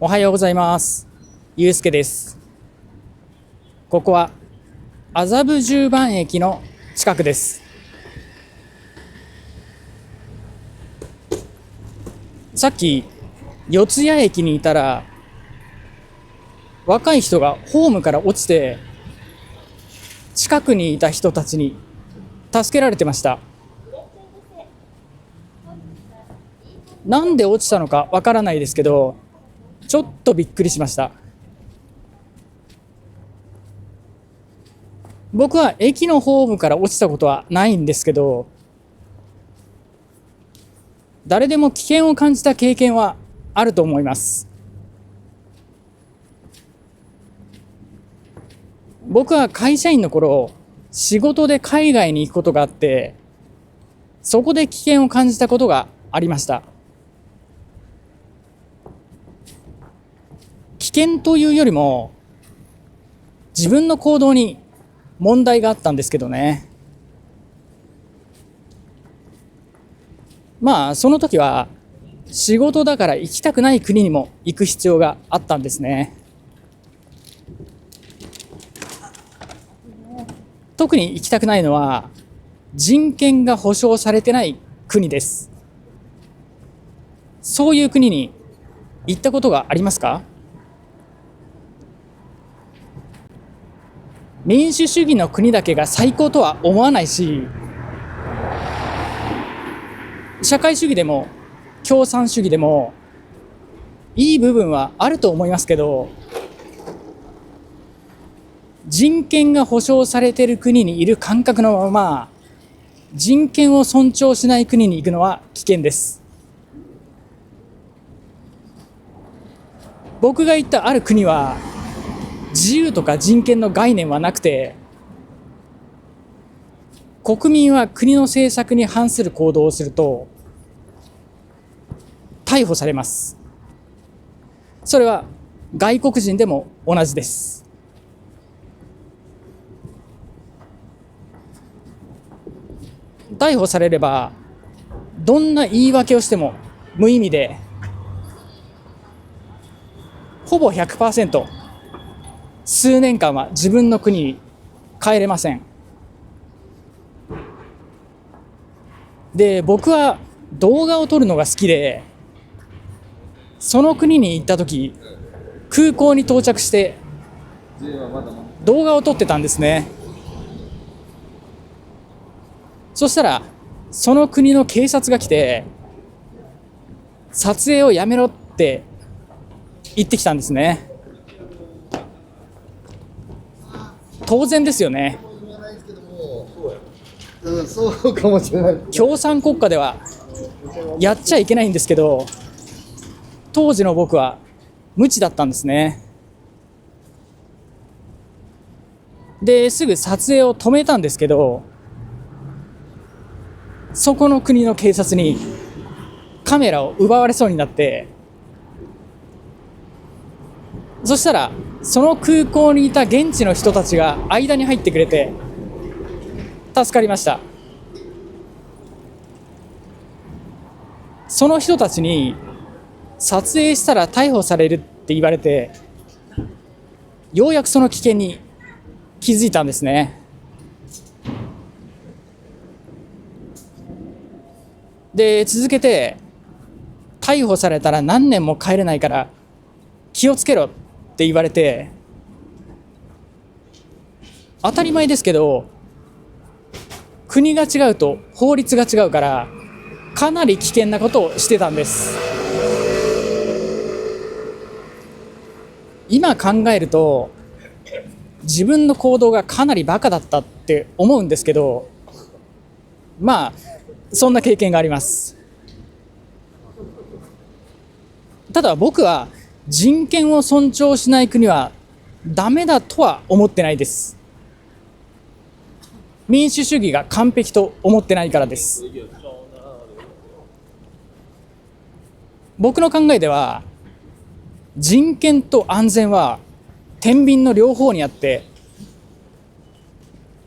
おはようございます。ゆうすけです。ここは麻布十番駅の近くです。さっき四ツ谷駅にいたら、若い人がホームから落ちて近くにいた人たちに助けられてました。なんで落ちたのかわからないですけど、ちょっとびっくりしました。僕は駅のホームから落ちたことはないんですけど、誰でも危険を感じた経験はあると思います。僕は会社員の頃、仕事で海外に行くことがあって、そこで危険を感じたことがありました。危険というよりも、自分の行動に問題があったんですけどね。その時は仕事だから行きたくない国にも行く必要があったんですね。特に行きたくないのは人権が保障されてない国です。そういう国に行ったことがありますか？民主主義の国だけが最高とは思わないし、社会主義でも共産主義でもいい部分はあると思いますけど、人権が保障されている国にいる感覚のまま人権を尊重しない国に行くのは危険です。僕が行ったある国は自由とか人権の概念はなくて、国民は国の政策に反する行動をすると逮捕されます。それは外国人でも同じです。逮捕されればどんな言い訳をしても無意味で、ほぼ 100% 数年間は自分の国に帰れません。で、僕は動画を撮るのが好きで、その国に行った時、空港に到着して動画を撮ってたんですね。そしたらその国の警察が来て、撮影をやめろって言ってきたんですね。当然ですよね。そうかもしれない。共産国家ではやっちゃいけないんですけど、当時の僕は無知だったんですね。で、すぐ撮影を止めたんですけど、そこの国の警察にカメラを奪われそうになって、そしたらその空港にいた現地の人たちが間に入ってくれて助かりました。その人たちに撮影したら逮捕されるって言われて、ようやくその危険に気づいたんですね。で、続けて、逮捕されたら何年も帰れないから気をつけろって言われて、当たり前ですけど、国が違うと法律が違うから、かなり危険なことをしてたんです。今考えると自分の行動がかなりバカだったって思うんですけど、そんな経験があります。ただ僕は人権を尊重しない国はダメだとは思ってないです。民主主義が完璧と思ってないからです。僕の考えでは、人権と安全は天秤の両方にあって、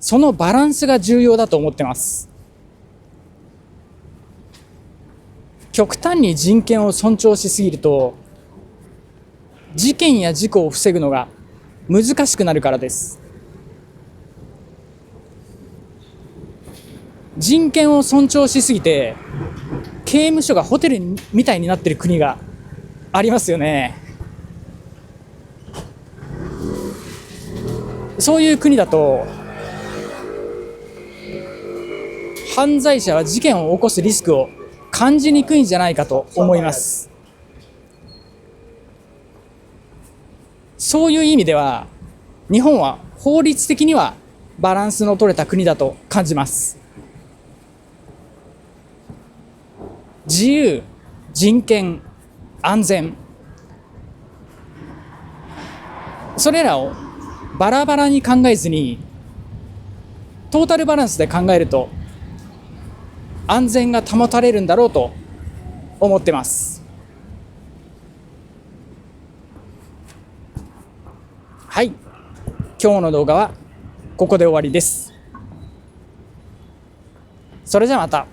そのバランスが重要だと思ってます。極端に人権を尊重しすぎると、事件や事故を防ぐのが難しくなるからです。人権を尊重しすぎて刑務所がホテルみたいになっている国がありますよね。そういう国だと犯罪者は事件を起こすリスクを感じにくいんじゃないかと思います。そういう意味では日本は法律的にはバランスの取れた国だと感じます。自由、人権、安全、それらをバラバラに考えずにトータルバランスで考えると安全が保たれるんだろうと思ってます。はい、今日の動画はここで終わりです。それじゃあまた。